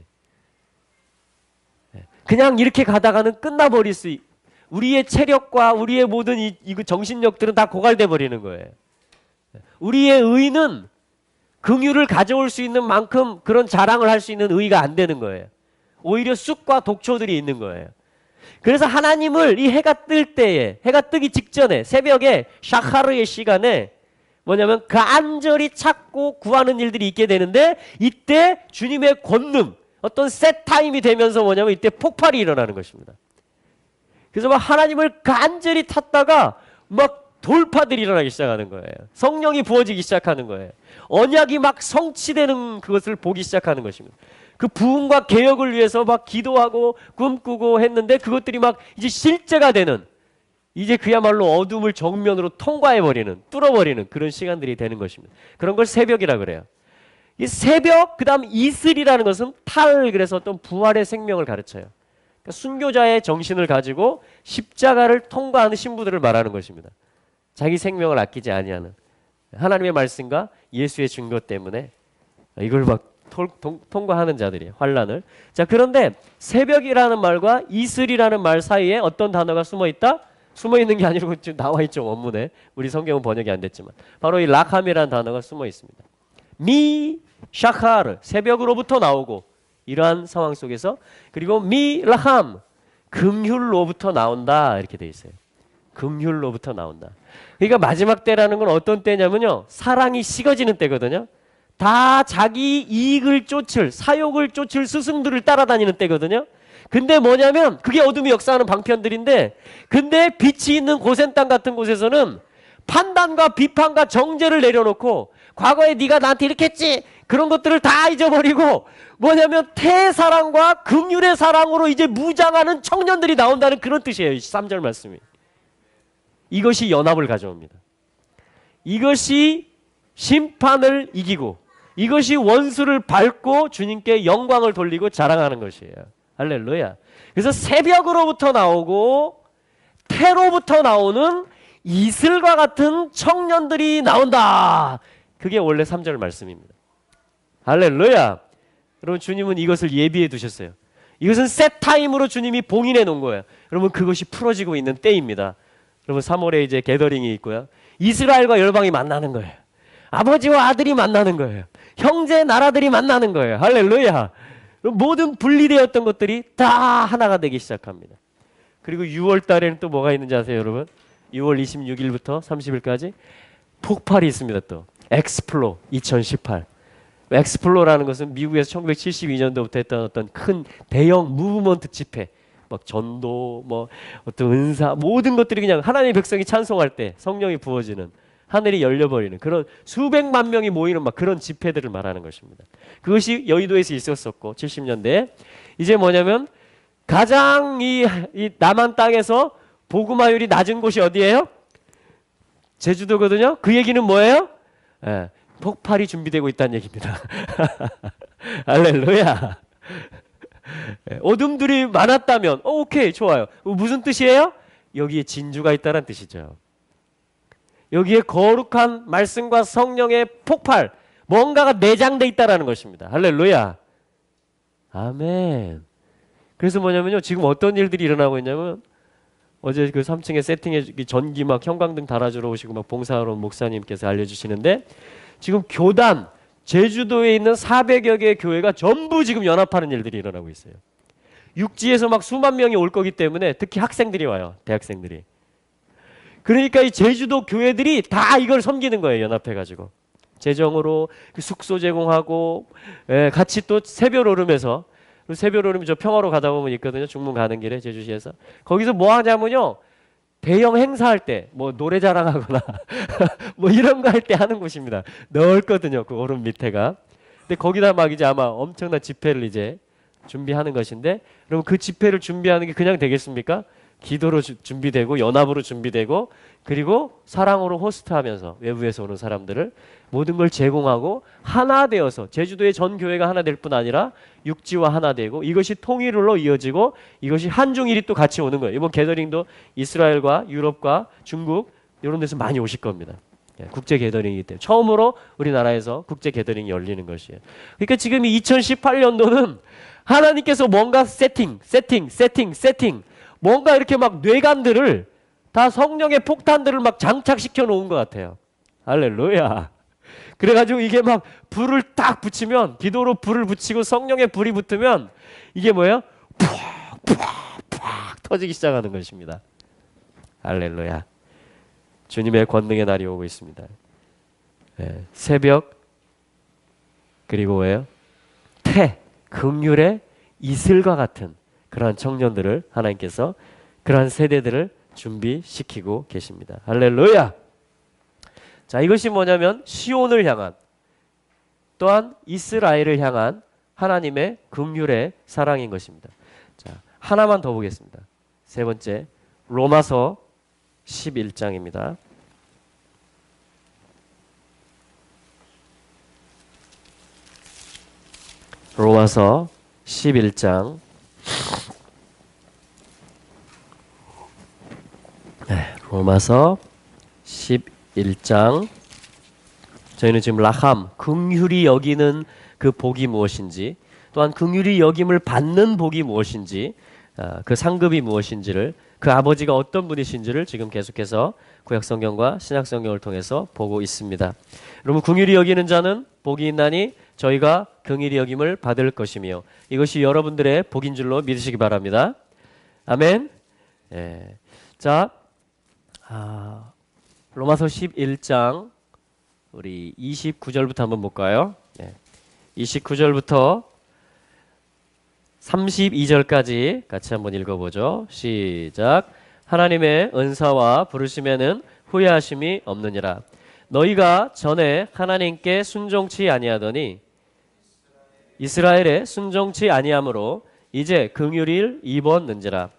그냥 이렇게 가다가는 끝나버릴 수 우리의 체력과 우리의 모든 이 정신력들은 다 고갈돼 버리는 거예요. 우리의 의는 긍휼을 가져올 수 있는 만큼 그런 자랑을 할 수 있는 의가 안 되는 거예요. 오히려 쑥과 독초들이 있는 거예요. 그래서 하나님을 이 해가 뜰 때에, 해가 뜨기 직전에 새벽에 샤카르의 시간에 뭐냐면 간절히 찾고 구하는 일들이 있게 되는데 이때 주님의 권능, 어떤 셋 타임이 되면서 뭐냐면 이때 폭발이 일어나는 것입니다. 그래서 막 하나님을 간절히 찾다가 막 돌파들이 일어나기 시작하는 거예요. 성령이 부어지기 시작하는 거예요. 언약이 막 성취되는 그것을 보기 시작하는 것입니다. 그 부흥과 개혁을 위해서 막 기도하고 꿈꾸고 했는데 그것들이 막 이제 실제가 되는, 이제 그야말로 어둠을 정면으로 통과해버리는, 뚫어버리는 그런 시간들이 되는 것입니다. 그런 걸 새벽이라 그래요. 이 새벽, 그 다음 이슬이라는 것은 탈, 그래서 어떤 부활의 생명을 가르쳐요. 그러니까 순교자의 정신을 가지고 십자가를 통과하는 신부들을 말하는 것입니다. 자기 생명을 아끼지 아니하는 하나님의 말씀과 예수의 증거 때문에 이걸 막 통과하는 자들이에요. 환란을. 자, 그런데 새벽이라는 말과 이슬이라는 말 사이에 어떤 단어가 숨어 있다? 숨어 있는 게 아니고 지금 나와 있죠, 원문에. 우리 성경은 번역이 안 됐지만 바로 이 라함이라는 단어가 숨어 있습니다. 미 샤카르, 새벽으로부터 나오고, 이러한 상황 속에서, 그리고 미 라함, 긍휼로부터 나온다, 이렇게 돼 있어요. 긍휼로부터 나온다. 그러니까 마지막 때라는 건 어떤 때냐면요, 사랑이 식어지는 때거든요. 다 자기 이익을 쫓을, 사욕을 쫓을 스승들을 따라다니는 때거든요. 근데 뭐냐면 그게 어둠이 역사하는 방편들인데, 근데 빛이 있는 고센 땅 같은 곳에서는 판단과 비판과 정죄를 내려놓고, 과거에 네가 나한테 이렇게 했지, 그런 것들을 다 잊어버리고, 뭐냐면 태사랑과 긍휼의 사랑으로 이제 무장하는 청년들이 나온다는 그런 뜻이에요. 3절 말씀이. 이것이 연합을 가져옵니다. 이것이 심판을 이기고, 이것이 원수를 밟고 주님께 영광을 돌리고 자랑하는 것이에요. 할렐루야. 그래서 새벽으로부터 나오고 태로부터 나오는 이슬과 같은 청년들이 나온다. 그게 원래 3절 말씀입니다. 할렐루야. 여러분, 주님은 이것을 예비해 두셨어요. 이것은 셋타임으로 주님이 봉인해 놓은 거예요. 여러분, 그것이 풀어지고 있는 때입니다. 여러분, 3월에 이제 게더링이 있고요. 이스라엘과 열방이 만나는 거예요. 아버지와 아들이 만나는 거예요. 형제 나라들이 만나는 거예요. 할렐루야. 모든 분리되었던 것들이 다 하나가 되기 시작합니다. 그리고 6월 달에는 또 뭐가 있는지 아세요, 여러분? 6월 26일부터 30일까지 폭발이 있습니다. 또 엑스플로 2018. 엑스플로라는 것은 미국에서 1972년도부터 했던 어떤 큰 대형 무브먼트 집회, 막 전도, 뭐 어떤 은사, 모든 것들이 그냥 하나님의 백성이 찬송할 때 성령이 부어지는, 하늘이 열려버리는 그런 수백만 명이 모이는 막 그런 집회들을 말하는 것입니다. 그것이 여의도에서 있었었고, 70년대에 이제 뭐냐면 가장 이 남한 땅에서 복음화율이 낮은 곳이 어디예요? 제주도거든요. 그 얘기는 뭐예요? 예, 폭발이 준비되고 있다는 얘기입니다. 할렐루야. 어둠들이 많았다면 오케이, 좋아요. 무슨 뜻이에요? 여기에 진주가 있다는 뜻이죠. 여기에 거룩한 말씀과 성령의 폭발, 뭔가가 내장돼 있다라는 것입니다. 할렐루야. 아멘. 그래서 뭐냐면요, 지금 어떤 일들이 일어나고 있냐면, 어제 그 3층에 세팅해 전기 막 형광등 달아주러 오시고 막 봉사하러 온 목사님께서 알려주시는데, 지금 교단, 제주도에 있는 400여 개의 교회가 전부 지금 연합하는 일들이 일어나고 있어요. 육지에서 막 수만 명이 올 거기 때문에 특히 학생들이 와요. 대학생들이. 그러니까 이 제주도 교회들이 다 이걸 섬기는 거예요. 연합해가지고 재정으로 숙소 제공하고, 같이 또 새별 오름에서, 새별 오름 저 평화로 가다 보면 있거든요. 중문 가는 길에 제주시에서. 거기서 뭐 하냐면요, 대형 행사할 때 뭐 노래 자랑하거나 뭐 이런 거 할 때 하는 곳입니다. 넓거든요. 그 오름 밑에가. 근데 거기다 막 이제 아마 엄청난 집회를 이제 준비하는 것인데, 그럼 그 집회를 준비하는 게 그냥 되겠습니까? 기도로 준비되고 연합으로 준비되고, 그리고 사랑으로 호스트하면서 외부에서 오는 사람들을 모든 걸 제공하고 하나 되어서 제주도의 전 교회가 하나 될 뿐 아니라 육지와 하나 되고, 이것이 통일로 이어지고 이것이 한중일이 또 같이 오는 거예요. 이번 게더링도 이스라엘과 유럽과 중국 이런 데서 많이 오실 겁니다. 국제 게더링이기 때문에 처음으로 우리나라에서 국제 게더링이 열리는 것이에요. 그러니까 지금 이 2018년도는 하나님께서 뭔가 세팅 뭔가 이렇게 막 뇌관들을 다 성령의 폭탄들을 막 장착시켜 놓은 것 같아요. 할렐루야. 그래가지고 이게 막 불을 딱 붙이면, 기도로 불을 붙이고 성령의 불이 붙으면 이게 뭐예요? 푹 터지기 시작하는 것입니다. 할렐루야. 주님의 권능의 날이 오고 있습니다. 새벽, 그리고 뭐예요? 긍휼의 이슬과 같은 그러한 청년들을 하나님께서, 그러한 세대들을 준비시키고 계십니다. 할렐루야. 자, 이것이 뭐냐면 시온을 향한, 또한 이스라엘을 향한 하나님의 긍휼의 사랑인 것입니다. 자, 하나만 더 보겠습니다. 세 번째, 로마서 11장입니다. 로마서 11장. 로마서 11장. 저희는 지금 라함, 긍휼히 여기는 그 복이 무엇인지, 또한 긍휼히 여김을 받는 복이 무엇인지 그 상급이 무엇인지를, 그 아버지가 어떤 분이신지를 지금 계속해서 구약성경과 신약성경을 통해서 보고 있습니다. 여러분, 긍휼히 여기는 자는 복이 있나니 저희가 긍휼히 여김을 받을 것이며, 이것이 여러분들의 복인 줄로 믿으시기 바랍니다. 아멘. 예. 자, 로마서 11장 우리 29절부터 한번 볼까요? 예. 29절부터 32절까지 같이 한번 읽어보죠. 시작. 하나님의 은사와 부르심에는 후회하심이 없느니라. 너희가 전에 하나님께 순종치 아니하더니 이스라엘에 순종치 아니함으로 이제 긍휼을 입었는지라.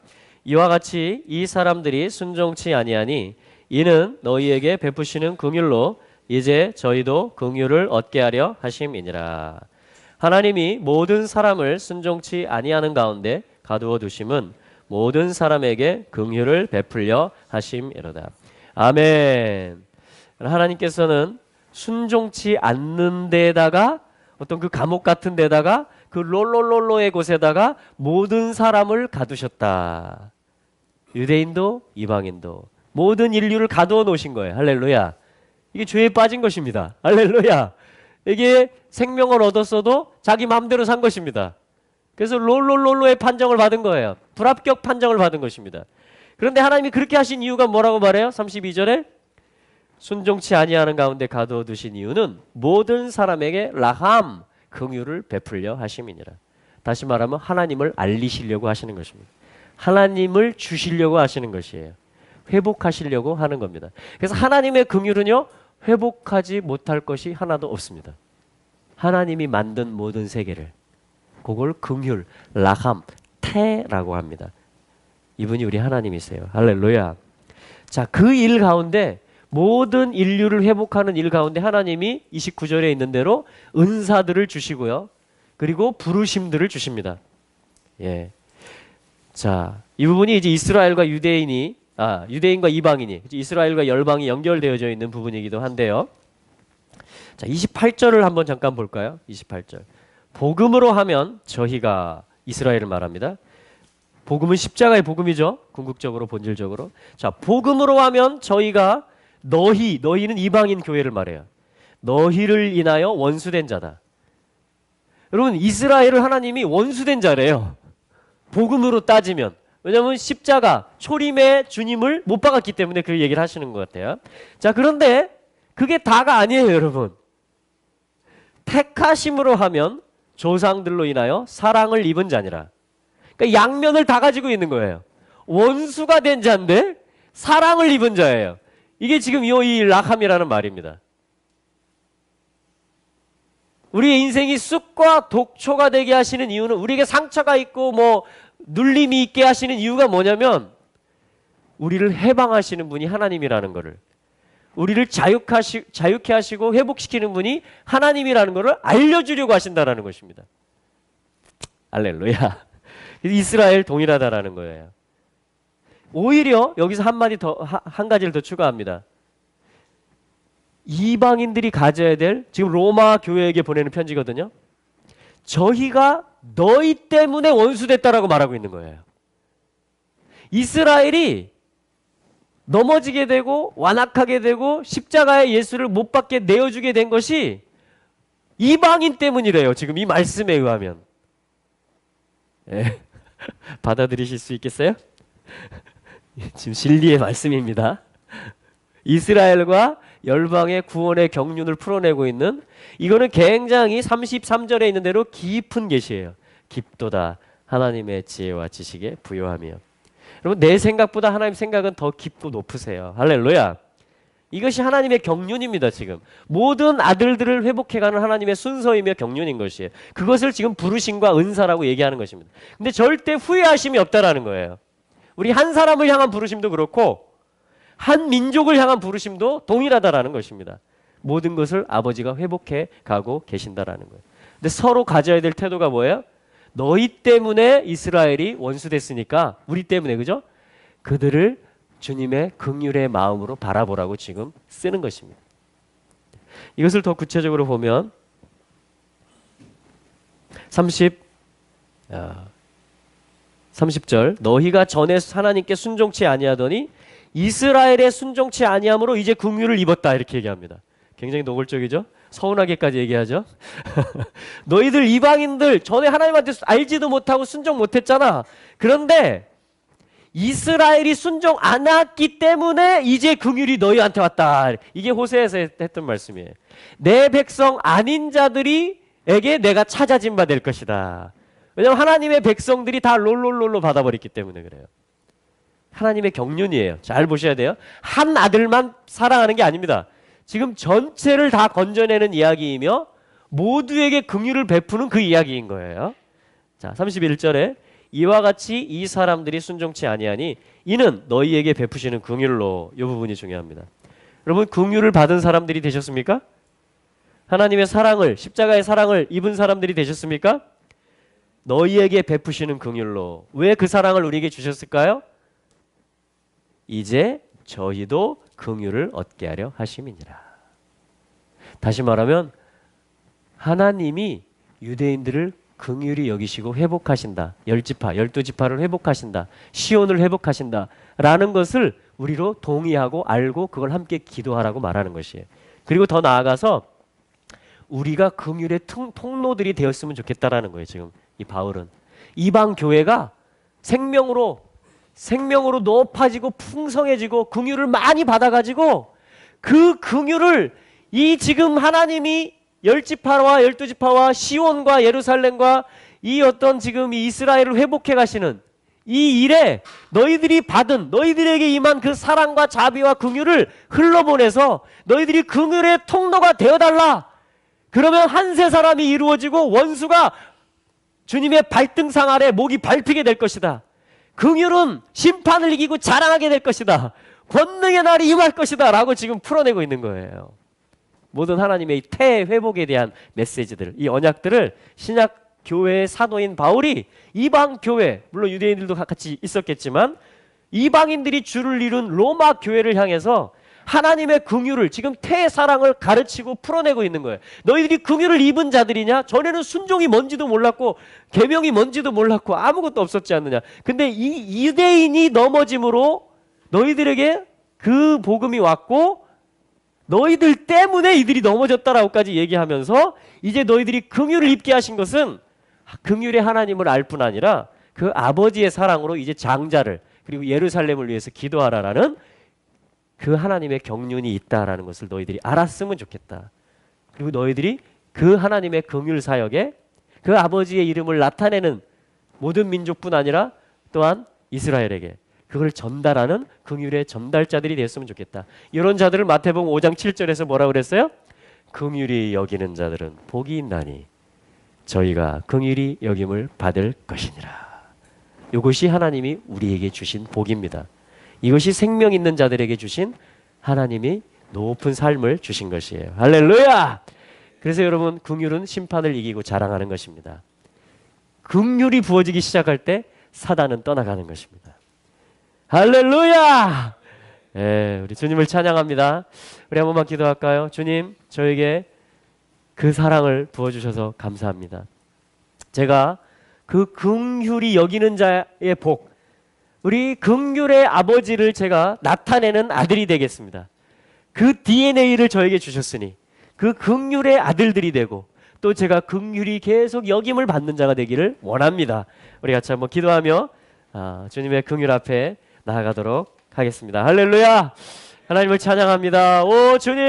이와 같이 이 사람들이 순종치 아니하니 이는 너희에게 베푸시는 긍휼로 이제 저희도 긍휼을 얻게 하려 하심이니라. 하나님이 모든 사람을 순종치 아니하는 가운데 가두어 두심은 모든 사람에게 긍휼을 베풀려 하심이로다. 아멘. 하나님께서는 순종치 않는 데다가 어떤 그 감옥 같은 데다가 그 롤롤롤로의 곳에다가 모든 사람을 가두셨다. 유대인도 이방인도 모든 인류를 가두어 놓으신 거예요. 할렐루야. 이게 죄에 빠진 것입니다. 할렐루야. 이게 생명을 얻었어도 자기 마음대로 산 것입니다. 그래서 롤롤롤로의 판정을 받은 거예요. 불합격 판정을 받은 것입니다. 그런데 하나님이 그렇게 하신 이유가 뭐라고 말해요? 32절에 순종치 아니하는 가운데 가두어 두신 이유는 모든 사람에게 라함, 긍휼을 베풀려 하심이니라. 다시 말하면 하나님을 알리시려고 하시는 것입니다. 하나님을 주시려고 하시는 것이에요. 회복하시려고 하는 겁니다. 그래서 하나님의 긍휼은요, 회복하지 못할 것이 하나도 없습니다. 하나님이 만든 모든 세계를, 그걸 긍휼, 라함, 태라고 합니다. 이분이 우리 하나님이세요. 할렐루야. 자, 그 일 가운데, 모든 인류를 회복하는 일 가운데 하나님이 29절에 있는 대로 은사들을 주시고요. 그리고 부르심들을 주십니다. 예. 자, 이 부분이 이제 이스라엘과 유대인과 이방인이, 이스라엘과 열방이 연결되어져 있는 부분이기도 한데요. 자, 28절을 한번 잠깐 볼까요? 28절. 복음으로 하면 저희가, 이스라엘을 말합니다. 복음은 십자가의 복음이죠. 궁극적으로, 본질적으로. 자, 복음으로 하면 저희가 너희는 이방인 교회를 말해요. 너희를 인하여 원수된 자다. 여러분, 이스라엘을 하나님이 원수된 자래요. 복음으로 따지면. 왜냐하면 십자가, 초림의 주님을 못 박았기 때문에 그 얘기를 하시는 것 같아요. 자, 그런데 그게 다가 아니에요, 여러분. 택하심으로 하면 조상들로 인하여 사랑을 입은 자니라. 그러니까 양면을 다 가지고 있는 거예요. 원수가 된 자인데 사랑을 입은 자예요. 이게 지금 이 라함이라는 말입니다. 우리의 인생이 쑥과 독초가 되게 하시는 이유는, 우리에게 상처가 있고 눌림이 있게 하시는 이유가 뭐냐면, 우리를 해방하시는 분이 하나님이라는 것을, 우리를 자유케 하시고 회복시키는 분이 하나님이라는 것을 알려주려고 하신다라는 것입니다. 할렐루야. 이스라엘 동일하다라는 거예요. 오히려 여기서 한 가지를 더 추가합니다. 이방인들이 가져야 될, 지금 로마 교회에게 보내는 편지거든요. 저희가 너희 때문에 원수됐다라고 말하고 있는 거예요. 이스라엘이 넘어지게 되고 완악하게 되고 십자가의 예수를 못 받게 내어주게 된 것이 이방인 때문이래요. 지금 이 말씀에 의하면. 예. 받아들이실 수 있겠어요? 지금 진리의 말씀입니다. 이스라엘과 열방의 구원의 경륜을 풀어내고 있는, 이거는 굉장히 33절에 있는 대로 깊은 계시예요. 깊도다 하나님의 지혜와 지식에 부요하며. 여러분, 내 생각보다 하나님 생각은 더 깊고 높으세요. 할렐루야. 이것이 하나님의 경륜입니다. 지금 모든 아들들을 회복해가는 하나님의 순서이며 경륜인 것이에요. 그것을 지금 부르심과 은사라고 얘기하는 것입니다. 근데 절대 후회하심이 없다라는 거예요. 우리 한 사람을 향한 부르심도 그렇고 한 민족을 향한 부르심도 동일하다라는 것입니다. 모든 것을 아버지가 회복해 가고 계신다라는 거예요. 근데 서로 가져야 될 태도가 뭐예요? 너희 때문에 이스라엘이 원수됐으니까, 우리 때문에, 그죠? 그들을 주님의 긍휼의 마음으로 바라보라고 지금 쓰는 것입니다. 이것을 더 구체적으로 보면 33 30절 너희가 전에 하나님께 순종치 아니하더니 이스라엘의 순종치 아니함으로 이제 긍휼을 입었다 이렇게 얘기합니다. 굉장히 노골적이죠. 서운하게까지 얘기하죠. 너희들 이방인들 전에 하나님한테 알지도 못하고 순종 못했잖아. 그런데 이스라엘이 순종 안 했기 때문에 이제 긍휼이 너희한테 왔다. 이게 호세에서 했던 말씀이에요. 내 백성 아닌 자들이에게 내가 찾아진 바 될 것이다. 왜냐하면 하나님의 백성들이 다 롤롤롤로 받아버렸기 때문에 그래요. 하나님의 경륜이에요. 잘 보셔야 돼요. 한 아들만 사랑하는 게 아닙니다. 지금 전체를 다 건져내는 이야기이며 모두에게 긍휼을 베푸는 그 이야기인 거예요. 자, 31절에 이와 같이 이 사람들이 순종치 아니하니 이는 너희에게 베푸시는 긍휼로. 이 부분이 중요합니다. 여러분 긍휼을 받은 사람들이 되셨습니까? 하나님의 사랑을 십자가의 사랑을 입은 사람들이 되셨습니까? 너희에게 베푸시는 긍휼로. 왜 그 사랑을 우리에게 주셨을까요? 이제 저희도 긍휼을 얻게 하려 하심이니라. 다시 말하면 하나님이 유대인들을 긍휼히 여기시고 회복하신다. 10지파, 12지파를 회복하신다. 시온을 회복하신다. 라는 것을 우리로 동의하고 알고 그걸 함께 기도하라고 말하는 것이에요. 그리고 더 나아가서 우리가 긍휼의 통로들이 되었으면 좋겠다라는 거예요. 지금 이 바울은 이방 교회가 생명으로 높아지고 풍성해지고 긍휼을 많이 받아가지고 그 긍휼을 이 지금 하나님이 10지파와 12지파와 시온과 예루살렘과 이 어떤 지금 이 이스라엘을 회복해 가시는 이 일에 너희들이 받은 너희들에게 임한 그 사랑과 자비와 긍휼을 흘러보내서 너희들이 긍휼의 통로가 되어달라. 그러면 한세 사람이 이루어지고 원수가 주님의 발등상 아래 목이 밟히게 될 것이다. 긍휼은 심판을 이기고 자랑하게 될 것이다. 권능의 날이 임할 것이다. 라고 지금 풀어내고 있는 거예요. 모든 하나님의 태회복에 대한 메시지들, 이 언약들을 신약 교회의 사도인 바울이 이방 교회, 물론 유대인들도 같이 있었겠지만 이방인들이 주를 이룬 로마 교회를 향해서 하나님의 긍휼을 지금 태사랑을 가르치고 풀어내고 있는 거예요. 너희들이 긍휼을 입은 자들이냐? 전에는 순종이 뭔지도 몰랐고 계명이 뭔지도 몰랐고 아무것도 없었지 않느냐. 근데 이 유대인이 넘어짐으로 너희들에게 그 복음이 왔고 너희들 때문에 이들이 넘어졌다라고까지 얘기하면서 이제 너희들이 긍휼을 입게 하신 것은 긍휼의 하나님을 알 뿐 아니라 그 아버지의 사랑으로 이제 장자를 그리고 예루살렘을 위해서 기도하라라는 그 하나님의 경륜이 있다라는 것을 너희들이 알았으면 좋겠다. 그리고 너희들이 그 하나님의 긍휼 사역에 그 아버지의 이름을 나타내는 모든 민족뿐 아니라 또한 이스라엘에게 그걸 전달하는 긍휼의 전달자들이 됐으면 좋겠다. 이런 자들을 마태복음 5장 7절에서 뭐라 그랬어요? 긍휼히 여기는 자들은 복이 있나니 저희가 긍휼히 여김을 받을 것이니라. 이것이 하나님이 우리에게 주신 복입니다. 이것이 생명 있는 자들에게 주신 하나님이 높은 삶을 주신 것이에요. 할렐루야! 그래서 여러분 긍휼은 심판을 이기고 자랑하는 것입니다. 긍휼이 부어지기 시작할 때 사단은 떠나가는 것입니다. 할렐루야! 예, 우리 주님을 찬양합니다. 우리 한 번만 기도할까요? 주님, 저에게 그 사랑을 부어주셔서 감사합니다. 제가 그 긍휼히 여기는 자의 복, 우리 긍휼의 아버지를 제가 나타내는 아들이 되겠습니다. 그 DNA를 저에게 주셨으니 그 긍휼의 아들들이 되고 또 제가 긍휼히 계속 여김을 받는 자가 되기를 원합니다. 우리 같이 한번 기도하며 주님의 긍휼 앞에 나아가도록 하겠습니다. 할렐루야! 하나님을 찬양합니다. 오 주님!